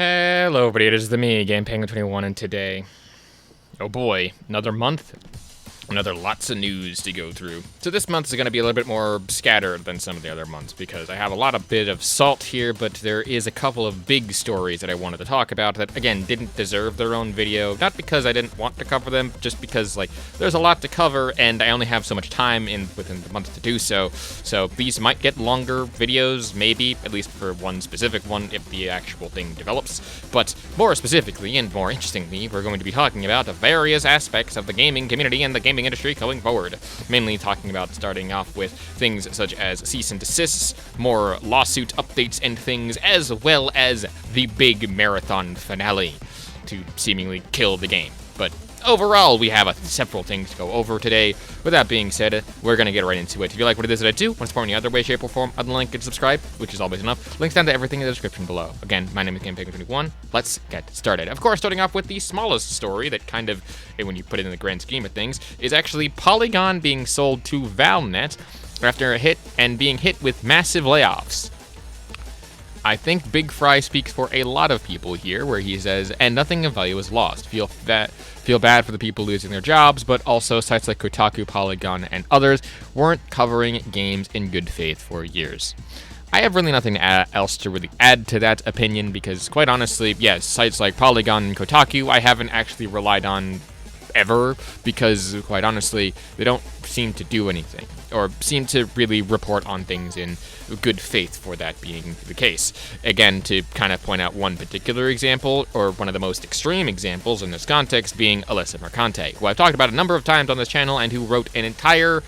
Hello everybody, it is me, GamePenguin21, and today, oh boy, another month, another lots of news to go through. So this month is going to be a little bit more scattered than some of the other months, because I have a bit of salt here, but there is a couple of big stories that I wanted to talk about that, again, didn't deserve their own video. Not because I didn't want to cover them, just because, like, there's a lot to cover, and I only have so much time within the month to do so. So these might get longer videos, maybe, at least for one specific one, if the actual thing develops. But more specifically, and more interestingly, we're going to be talking about various aspects of the gaming community and the gaming industry going forward. Mainly talking about starting off with things such as cease and desists, more lawsuit updates and things, as well as the big marathon finale to seemingly kill the game. But overall, we have several things to go over today. With that being said, we're going to get right into it. If you like what it is that I do, want to support me in any other way, shape, or form, other than like and subscribe, which is always enough. Links down to everything in the description below. Again, my name is GamePenguin21. Let's get started. Of course, starting off with the smallest story that kind of, when you put it in the grand scheme of things, is actually Polygon being sold to Valnet after being hit with massive layoffs. I think Big Fry speaks for a lot of people here, where he says, and nothing of value is lost. Feel bad for the people losing their jobs, but also sites like Kotaku, Polygon, and others weren't covering games in good faith for years. I have really nothing else to really add to that opinion, because quite honestly, yes, sites like Polygon and Kotaku I haven't actually relied on ever, because quite honestly, they don't seem to do anything, or seem to really report on things in good faith for that being the case. Again, to kind of point out one particular example, or one of the most extreme examples in this context, being Alyssa Mercante, who I've talked about a number of times on this channel, and who wrote an entire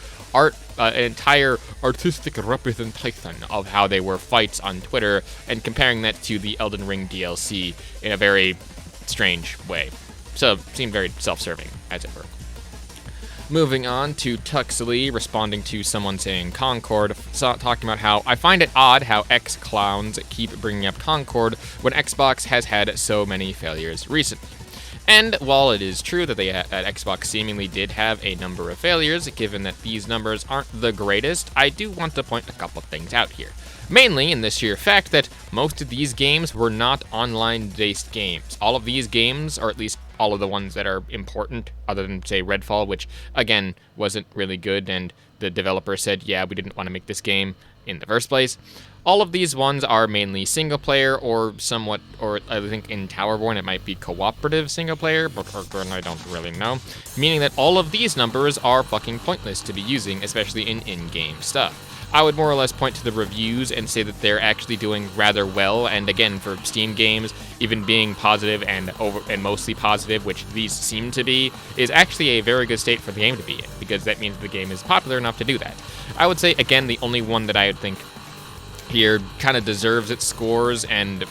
artistic representation of how they were fights on Twitter, and comparing that to the Elden Ring DLC in a very strange way. So, seemed very self-serving, as it were. Moving on to Tuxley responding to someone saying Concord, talking about how I find it odd how X-clowns keep bringing up Concord when Xbox has had so many failures recently. And while it is true that Xbox seemingly did have a number of failures, given that these numbers aren't the greatest, I do want to point a couple things out here. Mainly in the sheer fact that most of these games were not online-based games. All of these games, or at least all of the ones that are important, other than, say, Redfall, which, again, wasn't really good, and the developer said, yeah, we didn't want to make this game in the first place. All of these ones are mainly single-player, or somewhat, or I think in Towerborn it might be cooperative single-player, but I don't really know. Meaning that all of these numbers are fucking pointless to be using, especially in in-game stuff. I would more or less point to the reviews and say that they're actually doing rather well, and again, for Steam games, even being positive and mostly positive, which these seem to be, is actually a very good state for the game to be in, because that means the game is popular enough to do that. I would say, again, the only one that I would think here kind of deserves its scores, and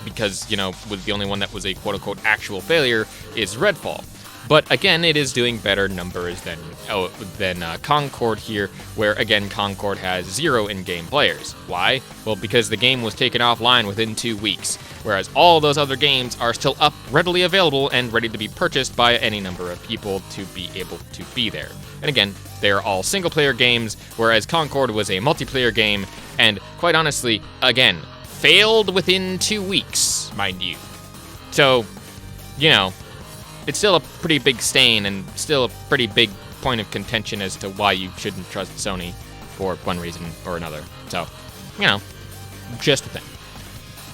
because, you know, was the only one that was a quote-unquote actual failure, is Redfall. But again, it is doing better numbers than Concord here, where again, Concord has 0 in-game players. Why? Well, because the game was taken offline within 2 weeks, whereas all those other games are still up, readily available, and ready to be purchased by any number of people to be able to be there. And again, they are all single-player games, whereas Concord was a multiplayer game, and quite honestly, again, failed within 2 weeks, mind you. So, you know, it's still a pretty big stain, and still a pretty big point of contention as to why you shouldn't trust Sony for one reason or another. So, you know, just a thing.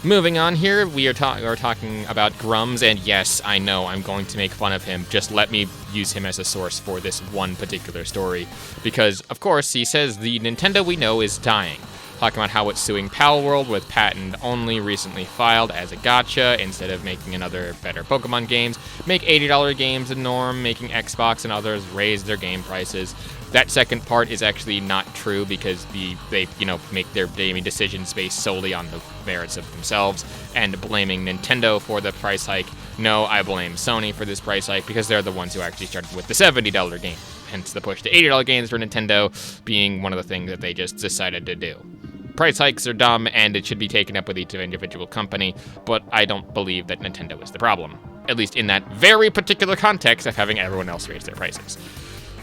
Moving on here, we are talking about Grums, and yes, I know I'm going to make fun of him. Just let me use him as a source for this one particular story, because, of course, he says the Nintendo we know is dying. Talking about how it's suing Palworld with patent only recently filed as a gotcha instead of making another better Pokemon games. Make $80 games the norm, making Xbox and others raise their game prices. That second part is actually not true, because they make their gaming decisions based solely on the merits of themselves, and blaming Nintendo for the price hike. No, I blame Sony for this price hike, because they're the ones who actually started with the $70 game. Hence the push to $80 games for Nintendo being one of the things that they just decided to do. Price hikes are dumb, and it should be taken up with each individual company, but I don't believe that Nintendo is the problem. At least in that very particular context of having everyone else raise their prices.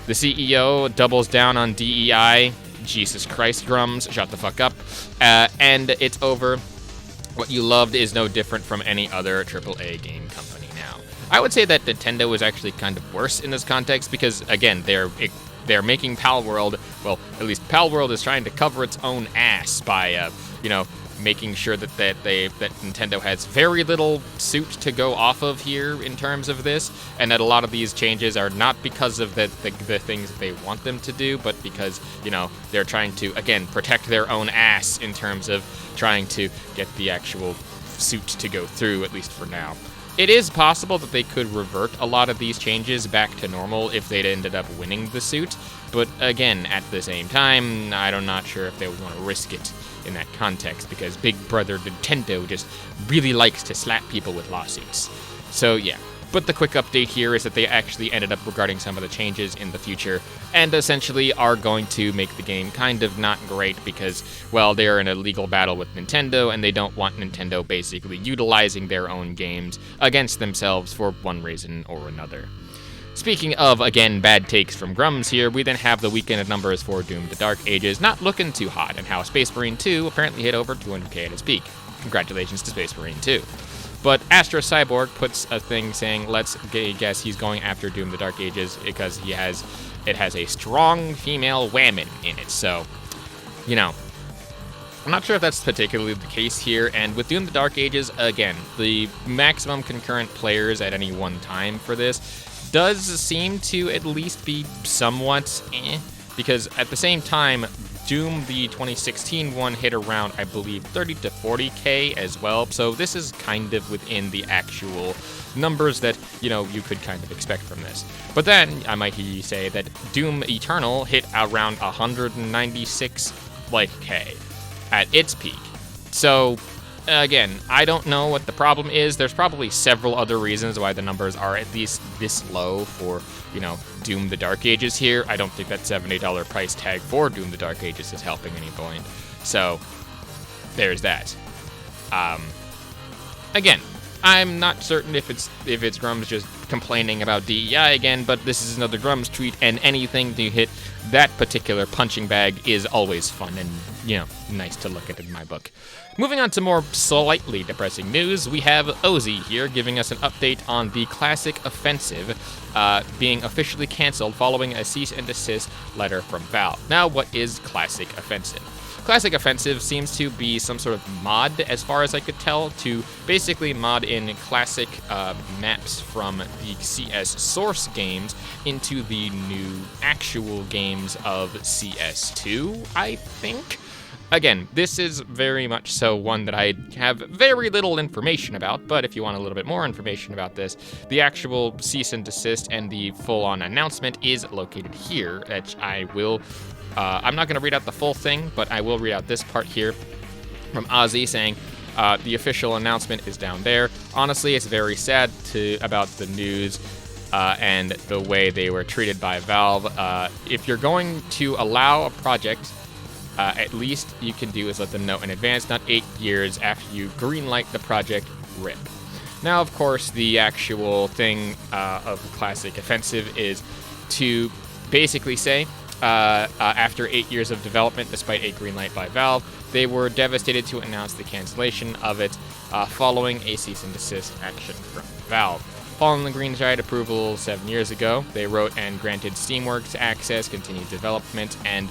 The CEO doubles down on DEI. Jesus Christ, Grums, shut the fuck up. And it's over. What you loved is no different from any other AAA game company now. I would say that Nintendo is actually kind of worse in this context because, again, they're making Palworld. Well, at least Palworld is trying to cover its own ass by, making sure that Nintendo has very little suit to go off of here in terms of this, and that a lot of these changes are not because of the things that they want them to do, but because, they're trying to, again, protect their own ass in terms of trying to get the actual suit to go through, at least for now. It is possible that they could revert a lot of these changes back to normal if they'd ended up winning the suit, but again, at the same time, I'm not sure if they would want to risk it in that context, because Big Brother Nintendo just really likes to slap people with lawsuits. So yeah, but the quick update here is that they actually ended up regarding some of the changes in the future, and essentially are going to make the game kind of not great because, well, they're in a legal battle with Nintendo, and they don't want Nintendo basically utilizing their own games against themselves for one reason or another. Speaking of, again, bad takes from Grums here, we then have the weekend of numbers for Doom: The Dark Ages not looking too hot, and how Space Marine 2 apparently hit over 200k at its peak. Congratulations to Space Marine 2. But Astro Cyborg puts a thing saying, let's guess he's going after Doom: The Dark Ages because it has a strong female woman in it, so, I'm not sure if that's particularly the case here, and with Doom: The Dark Ages, again, the maximum concurrent players at any one time for this does seem to at least be somewhat because at the same time, Doom, the 2016 one, hit around, I believe, 30 to 40k as well, so this is kind of within the actual numbers that, you could kind of expect from this. But then, I might hear you say that Doom Eternal hit around 196k at its peak. So, again, I don't know what the problem is. There's probably several other reasons why the numbers are at least this low for, Doom: The Dark Ages here. I don't think that $70 price tag for Doom: The Dark Ages is helping any point. So, there's that. Again, I'm not certain if it's Grums just complaining about DEI again, but this is another Grums tweet, and anything to hit that particular punching bag is always fun and, nice to look at in my book. Moving on to more slightly depressing news, we have Ozzy here giving us an update on the Classic Offensive being officially canceled following a cease and desist letter from Valve. Now, what is Classic Offensive? Classic Offensive seems to be some sort of mod, as far as I could tell, to basically mod in classic maps from the CS source games into the new actual games of CS2, I think. Again, this is very much so one that I have very little information about, but if you want a little bit more information about this, the actual cease and desist and the full-on announcement is located here, which I will... I'm not going to read out the full thing, but I will read out this part here from Ozzy saying, the official announcement is down there. Honestly, it's very sad about the news and the way they were treated by Valve. If you're going to allow a project, at least you can do is let them know in advance, not 8 years after you greenlight the project, rip. Now, of course, the actual thing of Classic Offensive is to basically say, after 8 years of development, despite a green light by Valve, they were devastated to announce the cancellation of it following a cease and desist action from Valve. Following the green light approval 7 years ago, they wrote and granted Steamworks access, continued development, and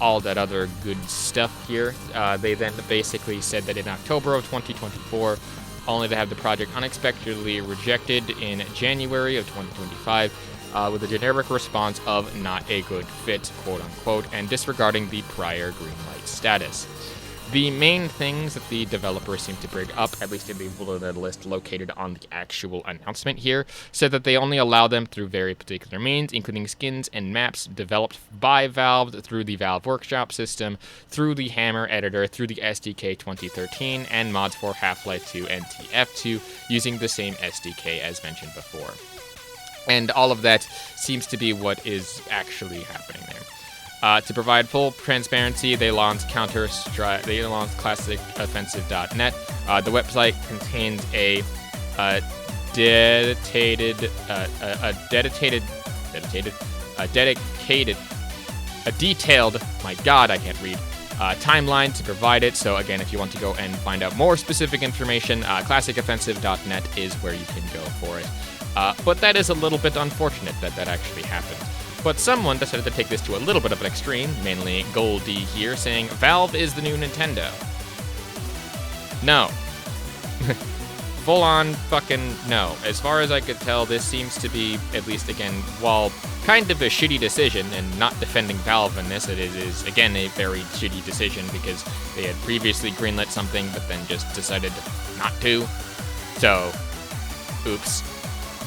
all that other good stuff here. They then basically said that in October of 2024, only to have the project unexpectedly rejected in January of 2025, with a generic response of not a good fit, quote-unquote, and disregarding the prior green light status. The main things that the developers seem to bring up, at least in the bulleted list located on the actual announcement here, said that they only allow them through very particular means, including skins and maps developed by Valve through the Valve Workshop system, through the Hammer editor, through the SDK 2013, and mods for Half-Life 2 and TF2 using the same SDK as mentioned before. And all of that seems to be what is actually happening there. To provide full transparency, they launched ClassicOffensive.net. The website contains a detailed, my God, I can't read, timeline to provide it. So again, if you want to go and find out more specific information, classicoffensive.net is where you can go for it. But that is a little bit unfortunate that that actually happened. But someone decided to take this to a little bit of an extreme, mainly Goldie here, saying Valve is the new Nintendo. No. Full-on fucking no. As far as I could tell, this seems to be, at least again, while kind of a shitty decision, and not defending Valve in this, it is again a very shitty decision because they had previously greenlit something but then just decided not to. So, oops.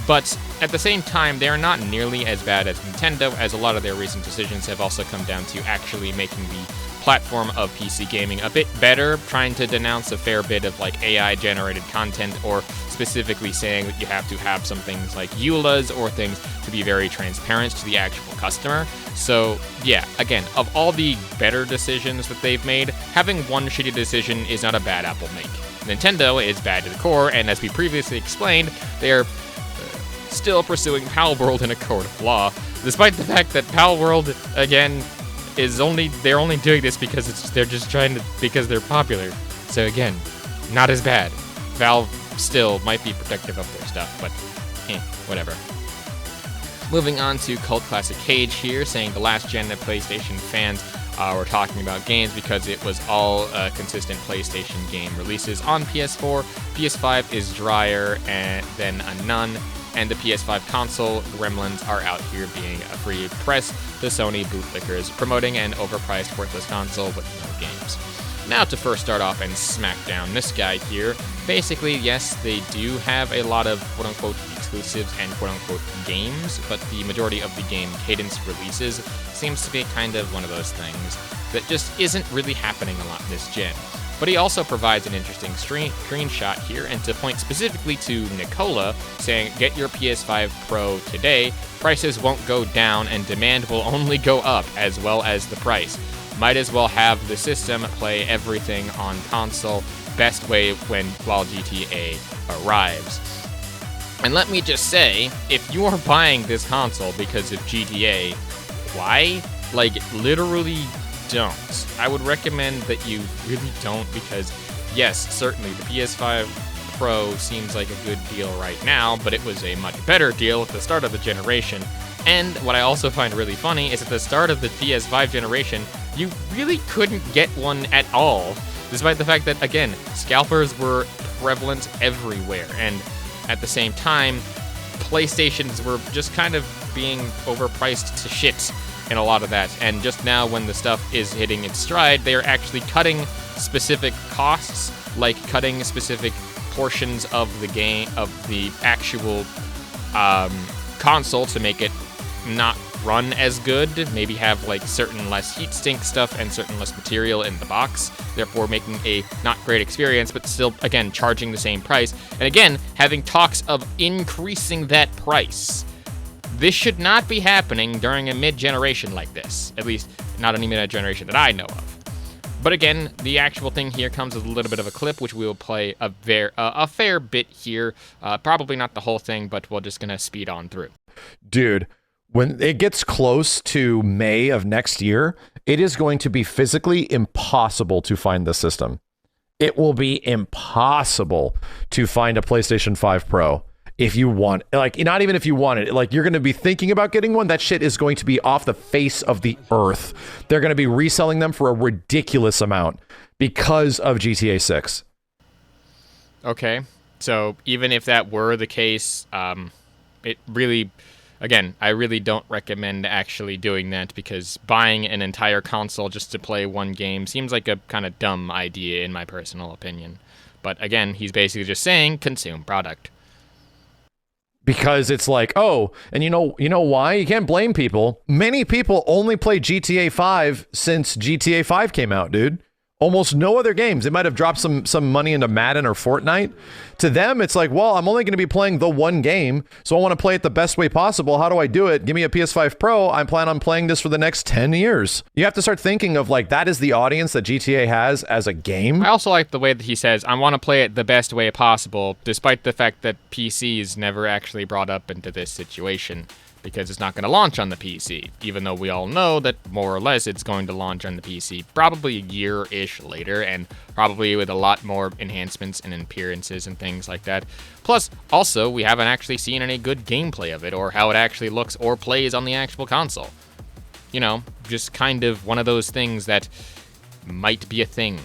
But at the same time, they are not nearly as bad as Nintendo, as a lot of their recent decisions have also come down to actually making the platform of PC gaming a bit better, trying to denounce a fair bit of like AI-generated content, or specifically saying that you have to have some things like EULAs or things to be very transparent to the actual customer. So yeah, again, of all the better decisions that they've made, having one shitty decision is not a bad apple make. Nintendo is bad to the core, and as we previously explained, they are still pursuing Palworld in a court of law, despite the fact that Palworld, again, they're only doing this because they're just trying to, because they're popular. So again, not as bad. Valve still might be protective of their stuff, but whatever. Moving on to Cult Classic Cage here, saying the last gen of PlayStation fans were talking about games because it was all consistent PlayStation game releases on PS4. PS5 is drier than a nun, and the PS5 console gremlins are out here being a free press to Sony bootlickers, promoting an overpriced, worthless console with no games. Now to first start off and smack down this guy here. Basically, yes, they do have a lot of quote-unquote exclusives and quote-unquote games, but the majority of the game cadence releases seems to be kind of one of those things that just isn't really happening a lot this gen. But he also provides an interesting screenshot here, and to point specifically to Nicola, saying, get your PS5 Pro today, prices won't go down and demand will only go up, as well as the price. Might as well have the system play everything on console, best way while GTA arrives. And let me just say, if you are buying this console because of GTA, why? Like, literally don't. I would recommend that you really don't, because yes, certainly the PS5 Pro seems like a good deal right now, but it was a much better deal at the start of the generation. And what I also find really funny is at the start of the PS5 generation, you really couldn't get one at all, despite the fact that, again, scalpers were prevalent everywhere, and at the same time, PlayStations were just kind of being overpriced to shit in a lot of that. And just now, when the stuff is hitting its stride, they are actually cutting specific costs, like cutting specific portions of the game, of the actual console, to make it not run as good, maybe have like certain less heat sink stuff and certain less material in the box, therefore making a not great experience, but still, again, charging the same price, and again, having talks of increasing that price. This should not be happening during a mid-generation like this, at least not any mid-generation that I know of. But again, the actual thing here comes with a little bit of a clip, which we will play a fair bit here, probably not the whole thing, but we're just gonna speed on through. Dude, when it gets close to May of next year, it is going to be physically impossible to find the system. It will be impossible to find a PlayStation 5 Pro if you want, like, not even if you want it, like, you're going to be thinking about getting one. That shit is going to be off the face of the earth. They're going to be reselling them for a ridiculous amount because of GTA 6. Okay, so even if that were the case, it really, again, I really don't recommend actually doing that, because buying an entire console just to play one game seems like a kind of dumb idea in my personal opinion. But again, he's basically just saying consume product. Because it's like, oh, and you know why? You can't blame people. Many people only play GTA 5 since GTA 5 came out, dude. Almost no other games. They might have dropped some money into Madden or Fortnite. To them, it's like, well, I'm only going to be playing the one game, so I want to play it the best way possible. How do I do it? Give me a PS5 Pro. I plan on playing this for the next 10 years. You have to start thinking of, like, that is the audience that GTA has as a game. I also like the way that he says, I want to play it the best way possible, despite the fact that PC is never actually brought up into this situation. because it's not going to launch on the PC, even though we all know that more or less it's going to launch on the PC probably a year-ish later, and probably with a lot more enhancements and appearances and things like that. Plus, also, we haven't actually seen any good gameplay of it, or how it actually looks or plays on the actual console. You know, just kind of one of those things that might be a thing.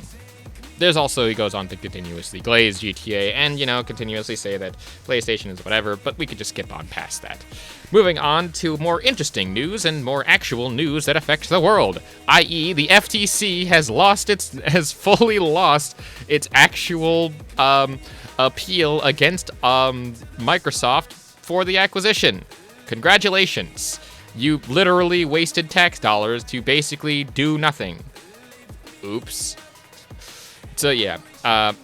There's also, he goes on to continuously glaze GTA and, you know, continuously say that PlayStation is whatever, but we could just skip on past that. Moving on to more interesting news and more actual news that affects the world, i.e. the FTC has fully lost its actual appeal against Microsoft for the acquisition. Congratulations. You literally wasted tax dollars to basically do nothing. Oops. So yeah,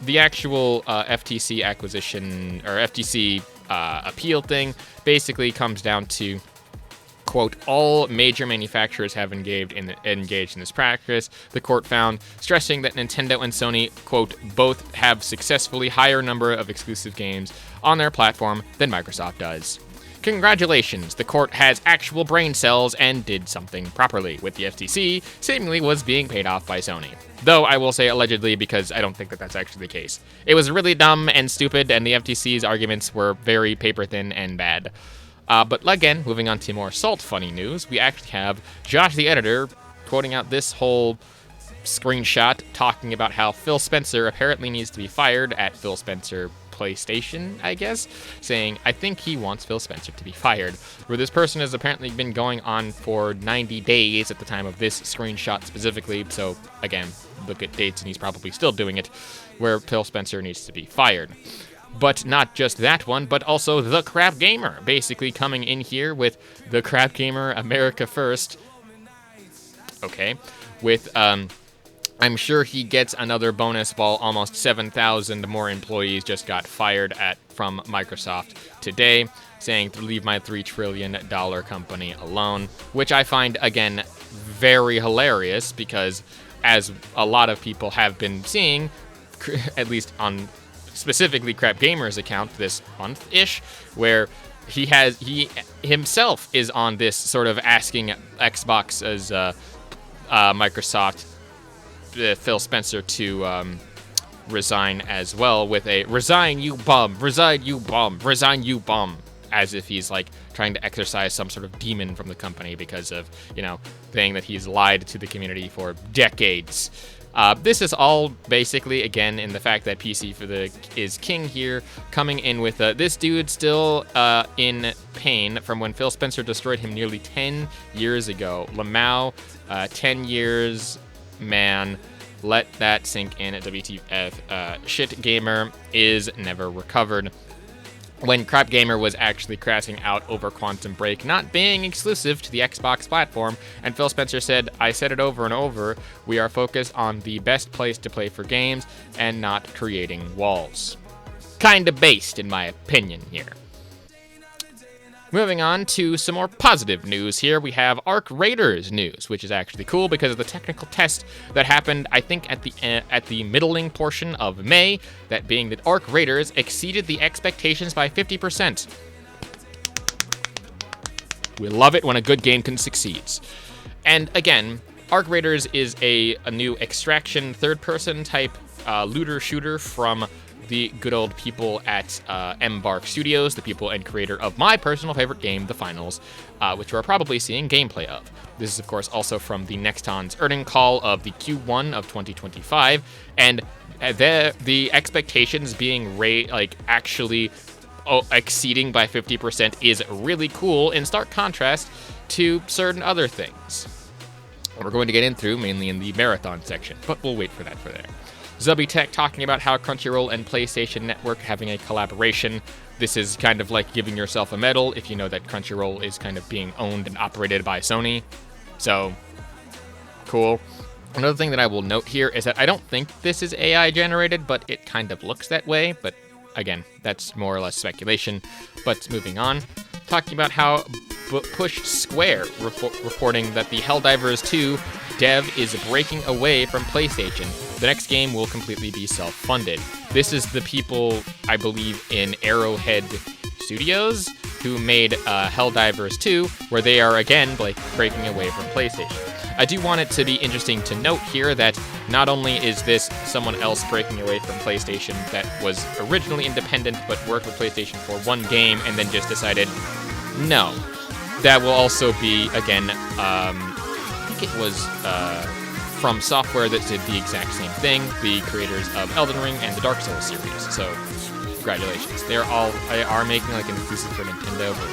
the actual FTC acquisition or FTC appeal thing basically comes down to, quote, all major manufacturers have engaged in this practice, the court found, stressing that Nintendo and Sony, quote, both have successfully higher number of exclusive games on their platform than Microsoft does. Congratulations, the court has actual brain cells and did something properly, with the FTC seemingly was being paid off by Sony. Though I will say allegedly, because I don't think that that's actually the case. It was really dumb and stupid, and the FTC's arguments were very paper-thin and bad. But again, moving on to more salt-funny news, we actually have Josh the editor quoting out this whole screenshot talking about how Phil Spencer apparently needs to be fired at Phil Spencer PlayStation, I guess, saying, I think he wants Phil Spencer to be fired, where this person has apparently been going on for 90 days at the time of this screenshot specifically, so again, look at dates and he's probably still doing it, where Phil Spencer needs to be fired. But not just that one, but also The Crap Gamer, basically coming in here with The Crap Gamer America First, okay, with, I'm sure he gets another bonus while almost 7,000 more employees just got fired from Microsoft today, saying to leave my $3 trillion company alone, which I find, again, very hilarious because, as a lot of people have been seeing, at least on specifically Crap Gamer's account this month-ish, where he himself is on this sort of asking Xbox as Microsoft Phil Spencer to resign as well, with a resign you bum, resign you bum, resign you bum, as if he's like trying to exorcise some sort of demon from the company because of, you know, saying that he's lied to the community for decades. This is all basically, again, in the fact that PC is king here, coming in with this dude still in pain from when Phil Spencer destroyed him nearly 10 years ago. Lamau, 10 years, man, let that sink in at WTF. Shit Gamer is never recovered. When Crap Gamer was actually crashing out over Quantum Break not being exclusive to the Xbox platform, and Phil Spencer said, I said it over and over, we are focused on the best place to play for games and not creating walls. Kinda based, in my opinion, here. Moving on to some more positive news here, we have Arc Raiders news, which is actually cool because of the technical test that happened, I think, at the middling portion of May, that being that Arc Raiders exceeded the expectations by 50%. We love it when a good game can succeed. And again, Arc Raiders is a new extraction third-person type looter shooter from the good old people at Embark Studios, the people and creator of my personal favorite game, The Finals, which we're probably seeing gameplay of. This is, of course, also from the Nexton's earning call of the Q1 of 2025, and the expectations being actually exceeding by 50% is really cool, in stark contrast to certain other things. We're going to get into mainly in the marathon section, but we'll wait for that for there. Zubby Tech talking about how Crunchyroll and PlayStation Network having a collaboration. This is kind of like giving yourself a medal if you know that Crunchyroll is kind of being owned and operated by Sony. So, cool. Another thing that I will note here is that I don't think this is AI generated, but it kind of looks that way. But again, that's more or less speculation. But moving on, talking about how Push Square reporting that the Helldivers 2 dev is breaking away from PlayStation. The next game will completely be self-funded. This is the people, I believe, in Arrowhead Studios who made Helldivers 2, where they are again breaking away from PlayStation. I do want it to be interesting to note here that not only is this someone else breaking away from PlayStation that was originally independent but worked with PlayStation for one game and then just decided, no. That will also be, again, I think it was From Software that did the exact same thing, the creators of Elden Ring and the Dark Souls series. So, congratulations. They are making like an exclusive for Nintendo, but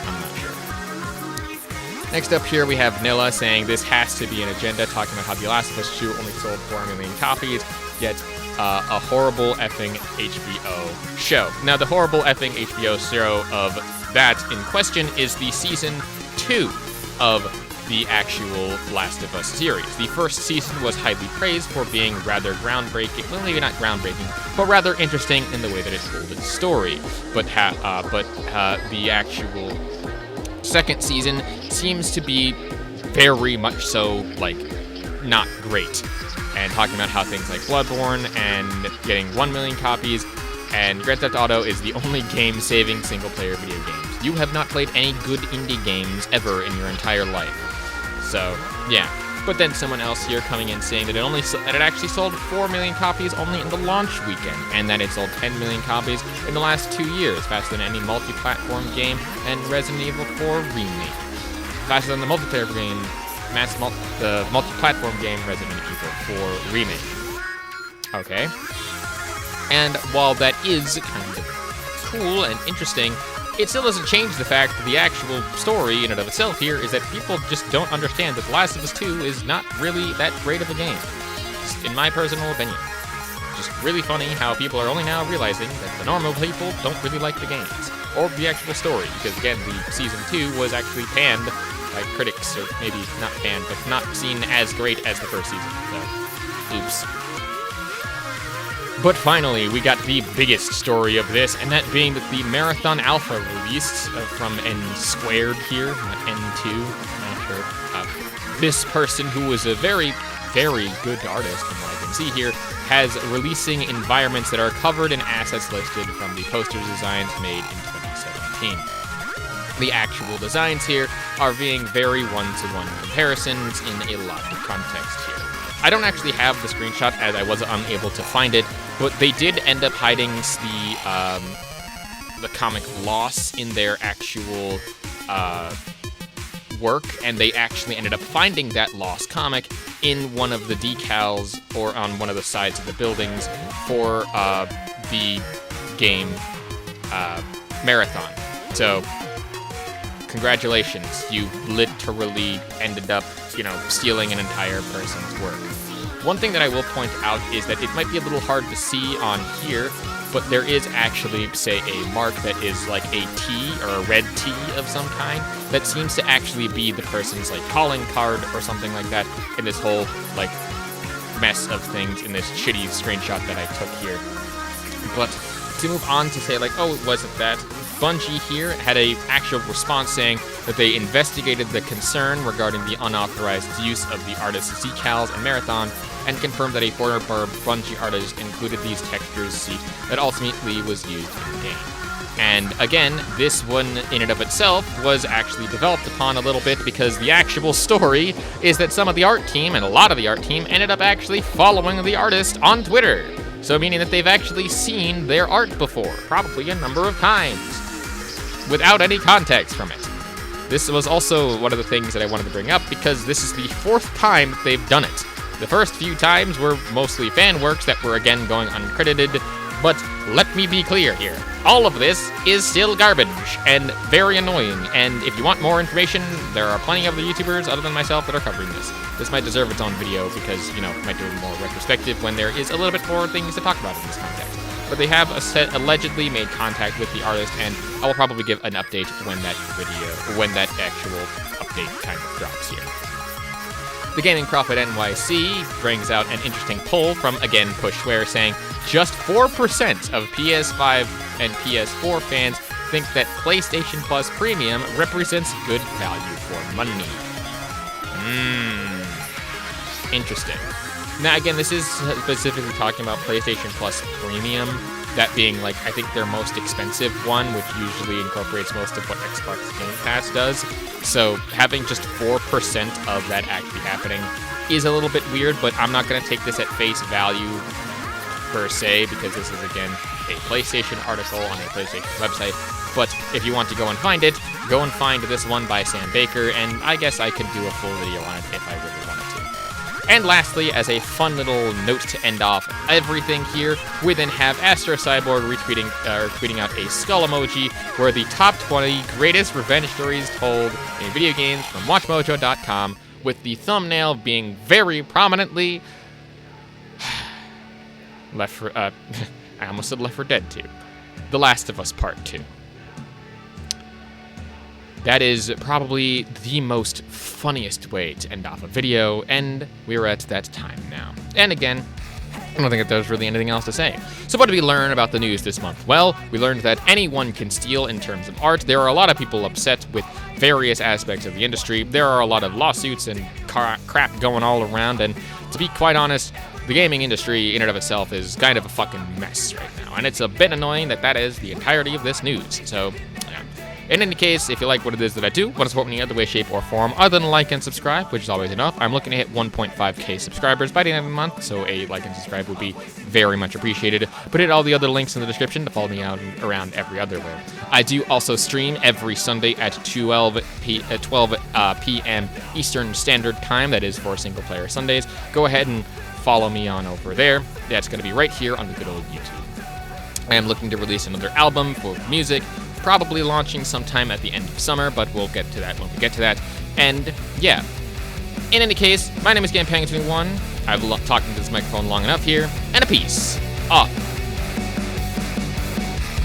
I'm not sure. Next up here, we have Nilla saying this has to be an agenda, talking about how The Last of Us 2 only sold 4 million copies, yet a horrible effing HBO show. Now, the horrible effing HBO show of that in question is the Season 2 of the actual Last of Us series. The first season was highly praised for being rather groundbreaking, well, maybe not groundbreaking, but rather interesting in the way that it told its story. But the actual second season seems to be very much so, like, not great. And talking about how things like Bloodborne and getting 1 million copies, and Grand Theft Auto is the only game-saving single-player video games. You have not played any good indie games ever in your entire life. So, yeah. But then someone else here coming in saying that it actually sold 4 million copies only in the launch weekend, and that it sold 10 million copies in the last 2 years, faster than any multi-platform game and Resident Evil 4 remake. Faster than the multiplayer game, the multi-platform game Resident Evil 4 remake. Okay. And while that is kind of cool and interesting, it still doesn't change the fact that the actual story in and of itself here is that people just don't understand that The Last of Us 2 is not really that great of a game. Just in my personal opinion. Just really funny how people are only now realizing that the normal people don't really like the games. Or the actual story, because again, the Season 2 was actually panned by critics, or maybe not panned, but not seen as great as the first season. So, oops. But finally, we got the biggest story of this, and that being that the Marathon Alpha released from N Squared here, not N2, I'm not sure. This person, who was a very, very good artist, from what I can see here, has releasing environments that are covered in assets listed from the poster designs made in 2017. The actual designs here are being very one-to-one comparisons in a lot of context here. I don't actually have the screenshot as I was unable to find it, but they did end up hiding the comic loss in their actual work, and they actually ended up finding that lost comic in one of the decals or on one of the sides of the buildings for the game Marathon. So, congratulations, you literally ended up, stealing an entire person's work. One thing that I will point out is that it might be a little hard to see on here, but there is actually, say, a mark that is like a T or a red T of some kind that seems to actually be the person's like calling card or something like that in this whole like mess of things in this shitty screenshot that I took here. But to move on to say like, oh, it wasn't that, Bungie here had a actual response saying that they investigated the concern regarding the unauthorized use of the artist's decals and Marathon, and confirmed that a former Bungie artist included these textures that ultimately was used in the game. And again, this one in and of itself was actually developed upon a little bit because the actual story is that some of the art team, and a lot of the art team, ended up actually following the artist on Twitter. So meaning that they've actually seen their art before, probably a number of times, without any context from it. This was also one of the things that I wanted to bring up because this is the 4th time that they've done it. The first few times were mostly fan works that were again going uncredited, but let me be clear here. All of this is still garbage and very annoying, and if you want more information, there are plenty of the YouTubers other than myself that are covering this. This might deserve its own video because, it might do a more retrospective when there is a little bit more things to talk about in this context. But they have allegedly made contact with the artist, and I will probably give an update when that actual update kind of drops here. The Gaming Prophet NYC brings out an interesting poll from, again, Pushware, saying just 4% of PS5 and PS4 fans think that PlayStation Plus Premium represents good value for money. Interesting. Now, again, this is specifically talking about PlayStation Plus Premium, That being, like, I think their most expensive one, which usually incorporates most of what Xbox Game Pass does. So having just 4% of that actually happening is a little bit weird, but I'm not going to take this at face value per se, because this is, again, a PlayStation article on a PlayStation website. But if you want to go and find it, go and find this one by Sam Baker, and I guess I could do a full video on it if I really wanted to. And lastly, as a fun little note to end off everything here, we then have Astro Cyborg tweeting out a skull emoji where the top 20 greatest revenge stories told in video games from WatchMojo.com, with the thumbnail being very prominently I almost said Left 4 Dead 2. The Last of Us Part 2. That is probably the most funniest way to end off a video, and we're at that time now. And again, I don't think that there's really anything else to say. So what did we learn about the news this month? Well, we learned that anyone can steal in terms of art. There are a lot of people upset with various aspects of the industry. There are a lot of lawsuits and crap going all around, and to be quite honest, the gaming industry in and of itself is kind of a fucking mess right now, and it's a bit annoying that that is the entirety of this news. So, yeah. In any case, if you like what it is that I do, want to support me in any other way, shape, or form other than like and subscribe, which is always enough, I'm looking to hit 1.5k subscribers by the end of the month, so a like and subscribe would be very much appreciated. But hit all the other links in the description to follow me out around every other way. I do also stream every Sunday at 12 p.m. Eastern Standard Time. That is for single-player Sundays. Go ahead and follow me on over there. That's going to be right here on the good old YouTube. I am looking to release another album full of music, probably launching sometime at the end of summer, but we'll get to that when we get to that. And yeah, in any case, my name is Gampang21. I've talked into this microphone long enough here, and a peace off.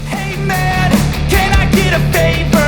Hey man, can I get a favor?